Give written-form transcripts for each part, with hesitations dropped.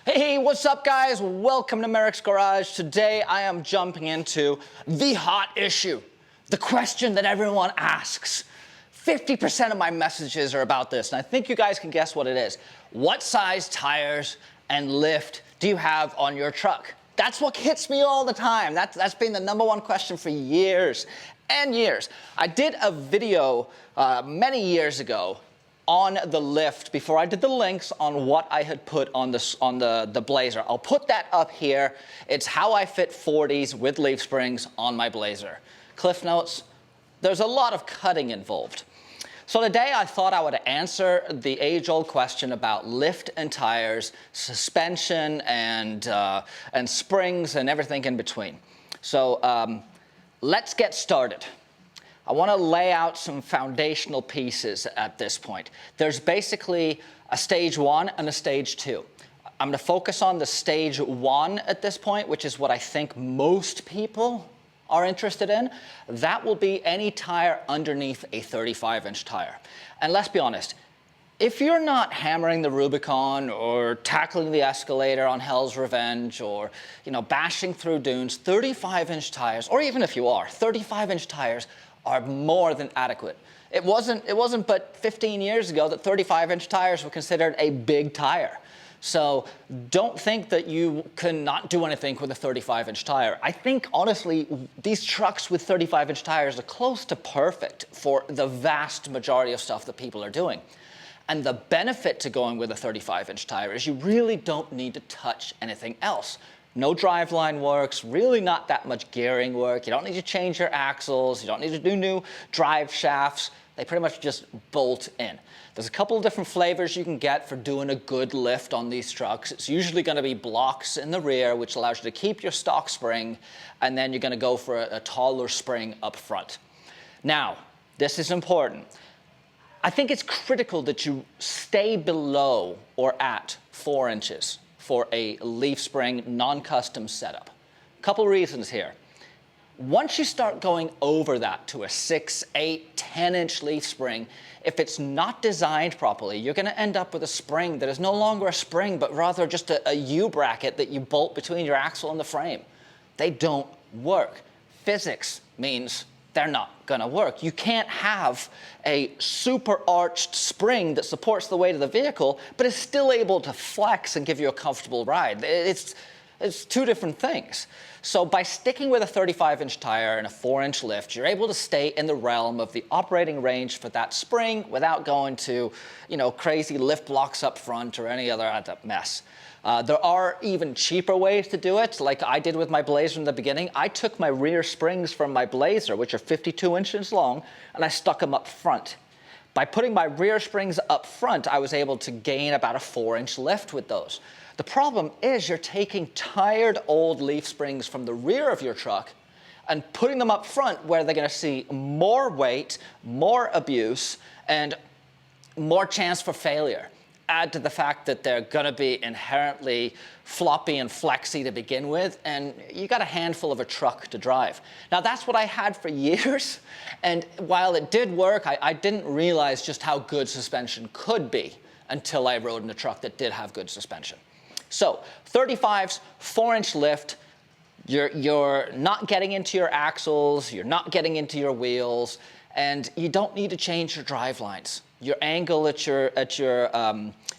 Hey, what's up guys? Welcome to Merrick's Garage. Today I am jumping into the hot issue, the question that everyone asks. 50% of my messages are about this, and I think you guys can guess what it is. What size tires and lift do you have on your truck? That's what hits me all the time. That's been the #1 question for years and years. I did a video many years ago on the lift before I did the links on what I had put on the Blazer. I'll put that up here. It's how I fit 40s with leaf springs on my Blazer. Cliff notes, there's a lot of cutting involved. So today I thought I would answer the age-old question about lift and tires, suspension and springs and everything in between. So let's get started. I want to lay out some foundational pieces at this point. There's basically a stage 1 and a stage 2. I'm going to focus on the stage 1 at this point, which is what I think most people are interested in. That will be any tire underneath a 35-inch tire. And let's be honest, if you're not hammering the Rubicon or tackling the escalator on Hell's Revenge or, bashing through dunes, 35-inch tires, or even if you are, 35-inch tires are more than adequate. It wasn't but 15 years ago that 35-inch tires were considered a big tire. So don't think that you cannot do anything with a 35-inch tire. I think, honestly, these trucks with 35-inch tires are close to perfect for the vast majority of stuff that people are doing. And the benefit to going with a 35-inch tire is you really don't need to touch anything else. No driveline works, really not that much gearing work. You don't need to change your axles. You don't need to do new drive shafts. They pretty much just bolt in. There's a couple of different flavors you can get for doing a good lift on these trucks. It's usually going to be blocks in the rear, which allows you to keep your stock spring, and then you're going to go for a taller spring up front. Now, this is important. I think it's critical that you stay below or at 4 inches for a leaf spring non-custom setup. Couple reasons here. Once you start going over that to a 6, 8, 10-inch leaf spring, if it's not designed properly, you're going to end up with a spring that is no longer a spring, but rather just a U-bracket that you bolt between your axle and the frame. They don't work. Physics means they're not going to work. You can't have a super arched spring that supports the weight of the vehicle, but is still able to flex and give you a comfortable ride. It's two different things. So by sticking with a 35-inch tire and a 4-inch lift, you're able to stay in the realm of the operating range for that spring without going to, crazy lift blocks up front or any other mess. There are even cheaper ways to do it, like I did with my Blazer in the beginning. I took my rear springs from my Blazer, which are 52 inches long, and I stuck them up front. By putting my rear springs up front, I was able to gain about a 4-inch lift with those. The problem is you're taking tired old leaf springs from the rear of your truck and putting them up front where they're going to see more weight, more abuse, and more chance for failure. Add to the fact that they're going to be inherently floppy and flexy to begin with, and you got a handful of a truck to drive. Now, that's what I had for years, and while it did work, I didn't realize just how good suspension could be until I rode in a truck that did have good suspension. So, 35s, 4-inch lift, you're not getting into your axles, you're not getting into your wheels, and you don't need to change your drive lines. Your angle at your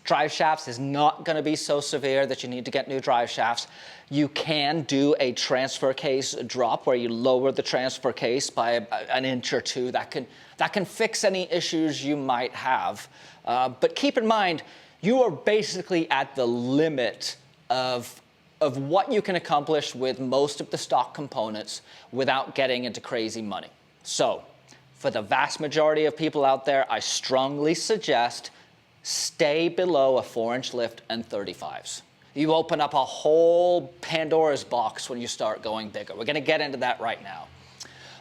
drive shafts is not going to be so severe that you need to get new drive shafts. You can do a transfer case drop where you lower the transfer case by an inch or two. That can fix any issues you might have. But keep in mind, you are basically at the limit of what you can accomplish with most of the stock components without getting into crazy money. So, for the vast majority of people out there, I strongly suggest stay below a 4-inch lift and 35s. You open up a whole Pandora's box when you start going bigger. We're going to get into that right now.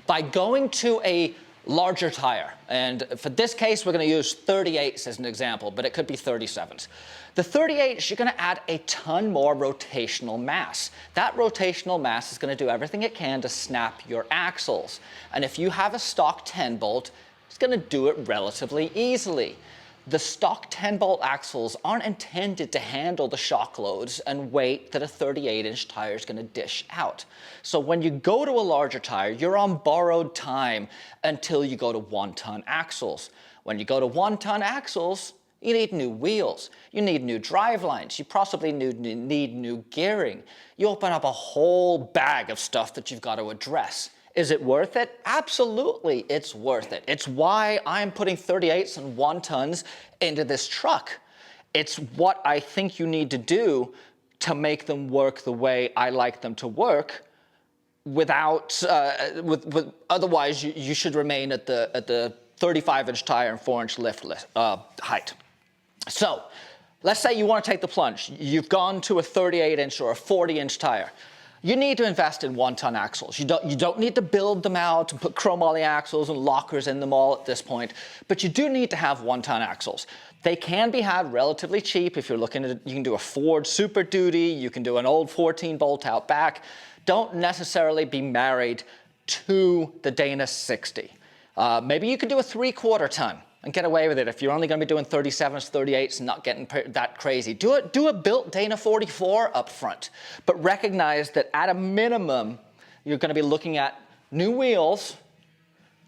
By going to a larger tire, and for this case, we're going to use 38s as an example, but it could be 37s. The 38s, you're going to add a ton more rotational mass. That rotational mass is going to do everything it can to snap your axles. And if you have a stock 10 bolt, it's going to do it relatively easily. The stock 10-bolt axles aren't intended to handle the shock loads and weight that a 38-inch tire is going to dish out. So when you go to a larger tire, you're on borrowed time until you go to 1-ton axles. When you go to 1-ton axles, you need new wheels, you need new drive lines, you possibly need new gearing. You open up a whole bag of stuff that you've got to address. Is it worth it? Absolutely, it's worth it. It's why I'm putting 38s and 1-tons into this truck. It's what I think you need to do to make them work the way I like them to work. Without, otherwise, you should remain at the 35-inch tire and 4-inch lift height. So, let's say you want to take the plunge. You've gone to a 38-inch or a 40-inch tire. You need to invest in 1-ton axles. You don't need to build them out and put chromoly axles and lockers in them all at this point, but you do need to have 1-ton axles. They can be had relatively cheap if you're looking at, you can do a Ford Super Duty, you can do an old 14-bolt Outback. Don't necessarily be married to the Dana 60. Maybe you could do a 3/4 ton and get away with it if you're only going to be doing 37s, 38s and not getting that crazy. Do a built Dana 44 up front, but recognize that at a minimum, you're going to be looking at new wheels,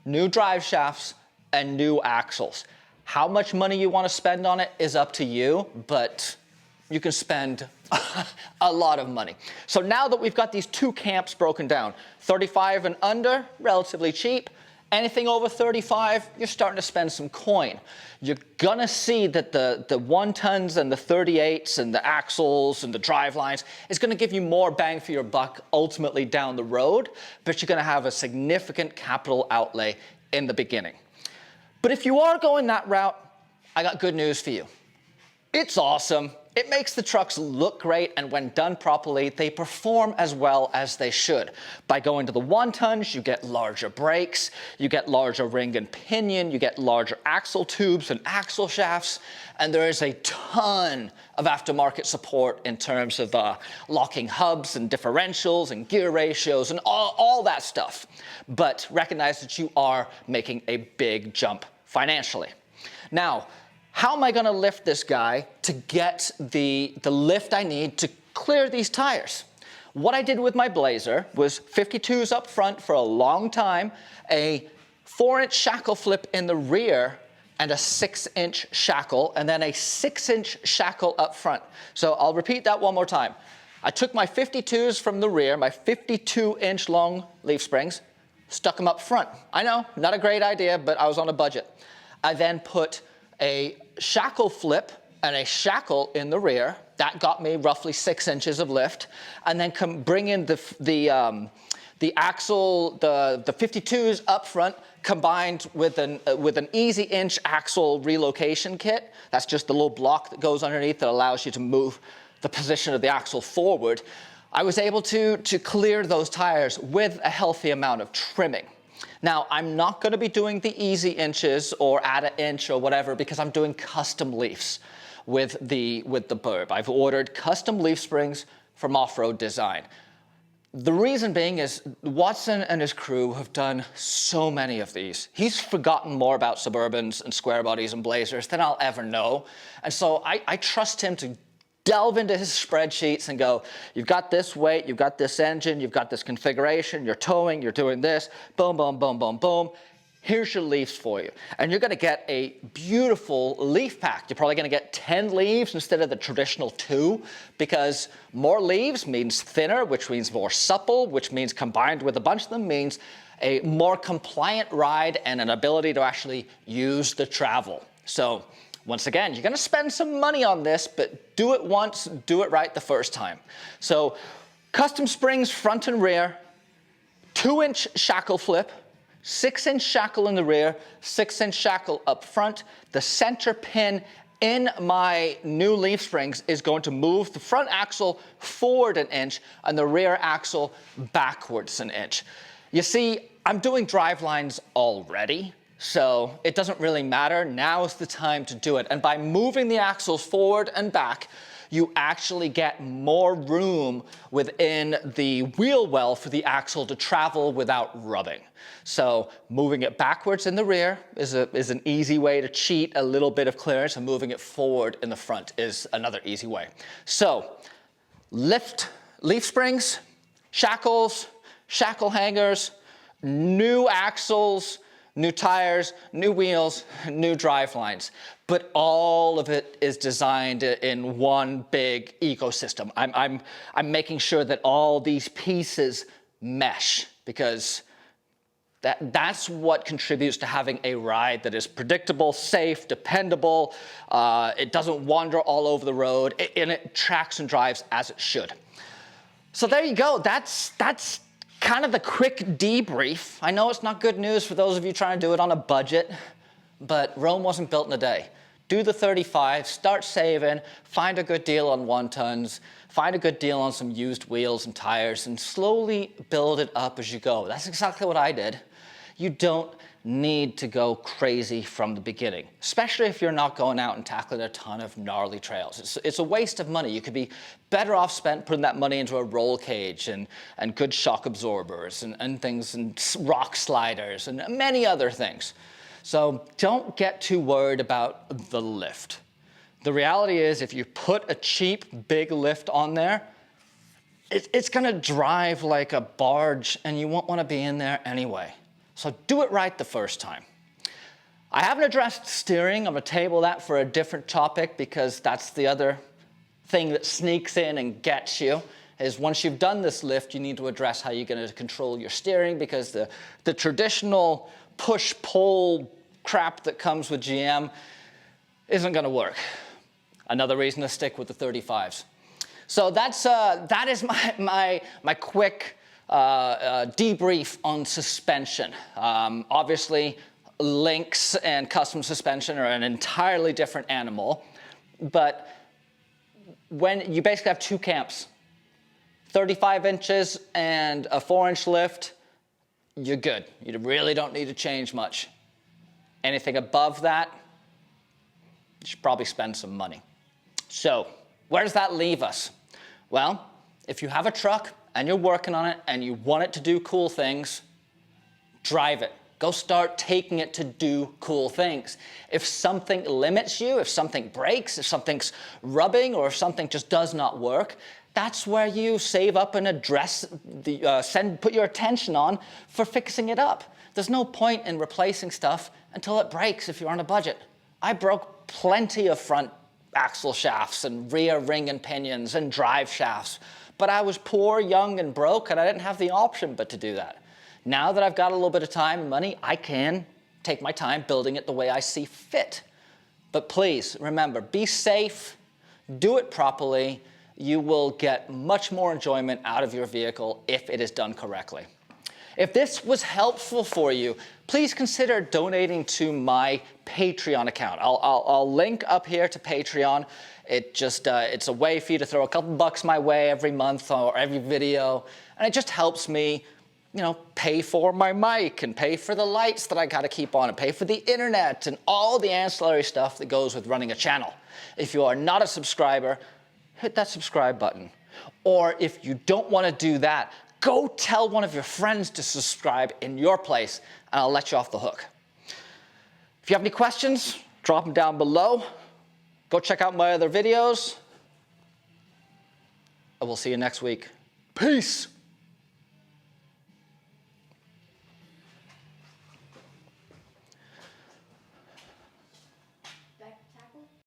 new drive shafts, and new axles. How much money you want to spend on it is up to you, but you can spend a lot of money. So now that we've got these two camps broken down, 35 and under, relatively cheap. Anything over 35, you're starting to spend some coin. You're gonna see that the 1-tons and the 38s and the axles and the drive lines is gonna give you more bang for your buck ultimately down the road, but you're gonna have a significant capital outlay in the beginning. But if you are going that route, I got good news for you. It's awesome. It makes the trucks look great, and when done properly, they perform as well as they should. By going to the 1-tons, you get larger brakes, you get larger ring and pinion, you get larger axle tubes and axle shafts, and there is a ton of aftermarket support in terms of locking hubs and differentials and gear ratios and all that stuff. But recognize that you are making a big jump financially. Now, how am I going to lift this guy to get the lift I need to clear these tires? What I did with my Blazer was 52s up front for a long time, a 4-inch shackle flip in the rear, and a 6-inch shackle, and then a 6-inch shackle up front. So I'll repeat that one more time. I took my 52s from the rear, my 52-inch long leaf springs, stuck them up front. I know, not a great idea, but I was on a budget. I then put a shackle flip and a shackle in the rear. That got me roughly 6 inches of lift. And then bring in the axle, the 52s up front, combined with an easy inch axle relocation kit. That's just the little block that goes underneath that allows you to move the position of the axle forward. I was able to clear those tires with a healthy amount of trimming. Now, I'm not going to be doing the easy inches or add an inch or whatever because I'm doing custom leafs with the Burb. I've ordered custom leaf springs from Off-Road Design. The reason being is Watson and his crew have done so many of these. He's forgotten more about Suburbans and square bodies and Blazers than I'll ever know. And so I trust him to delve into his spreadsheets and go, you've got this weight, you've got this engine, you've got this configuration, you're towing, you're doing this, boom, boom, boom, boom, boom. Here's your leaves for you. And you're gonna get a beautiful leaf pack. You're probably gonna get 10 leaves instead of the traditional 2, because more leaves means thinner, which means more supple, which means combined with a bunch of them means a more compliant ride and an ability to actually use the travel. So, once again, you're gonna spend some money on this, but do it once, do it right the first time. So, custom springs front and rear, 2-inch shackle flip, 6-inch shackle in the rear, 6-inch shackle up front. The center pin in my new leaf springs is going to move the front axle forward an inch and the rear axle backwards an inch. You see, I'm doing drive lines already, so it doesn't really matter. Now is the time to do it. And by moving the axles forward and back, you actually get more room within the wheel well for the axle to travel without rubbing. So moving it backwards in the rear is an easy way to cheat a little bit of clearance, and moving it forward in the front is another easy way. So leaf springs, shackles, shackle hangers, new axles, new tires, new wheels, new drive lines. But all of it is designed in one big ecosystem. I'm making sure that all these pieces mesh, because that's what contributes to having a ride that is predictable, safe, dependable. It doesn't wander all over the road, and it tracks and drives as it should. So there you go. That's kind of the quick debrief. I know it's not good news for those of you trying to do it on a budget, but Rome wasn't built in a day. Do the 35, start saving, find a good deal on 1-tons, find a good deal on some used wheels and tires, and slowly build it up as you go. That's exactly what I did. You don't need to go crazy from the beginning, especially if you're not going out and tackling a ton of gnarly trails. It's a waste of money. You could be better off spent putting that money into a roll cage and good shock absorbers and things, and rock sliders and many other things. So don't get too worried about the lift. The reality is, if you put a cheap, big lift on there, it's gonna drive like a barge, and you won't wanna be in there anyway. So do it right the first time. I haven't addressed steering. I'm gonna table that for a different topic, because that's the other thing that sneaks in and gets you, is once you've done this lift, you need to address how you're gonna control your steering, because the traditional push-pull crap that comes with GM isn't gonna work. Another reason to stick with the 35s. So that is my quick debrief on suspension. Obviously, links and custom suspension are an entirely different animal, but when you basically have two camps, 35 inches and a 4-inch lift, you're good. You really don't need to change much. Anything above that, you should probably spend some money. So where does that leave us? Well, if you have a truck and you're working on it and you want it to do cool things, drive it. Go start taking it to do cool things. If something limits you, if something breaks, if something's rubbing, or if something just does not work, that's where you save up and put your attention on for fixing it up. There's no point in replacing stuff until it breaks if you're on a budget. I broke plenty of front axle shafts and rear ring and pinions and drive shafts, but I was poor, young, and broke, and I didn't have the option but to do that. Now that I've got a little bit of time and money, I can take my time building it the way I see fit. But please, remember, be safe, do it properly. You will get much more enjoyment out of your vehicle if it is done correctly. If this was helpful for you, please consider donating to my Patreon account. I'll link up here to Patreon. It's a way for you to throw a couple bucks my way every month or every video, and it just helps me, pay for my mic and pay for the lights that I got to keep on and pay for the internet and all the ancillary stuff that goes with running a channel. If you are not a subscriber, hit that subscribe button. Or if you don't want to do that, go tell one of your friends to subscribe in your place, and I'll let you off the hook. If you have any questions, drop them down below. Go check out my other videos. And we'll see you next week. Peace.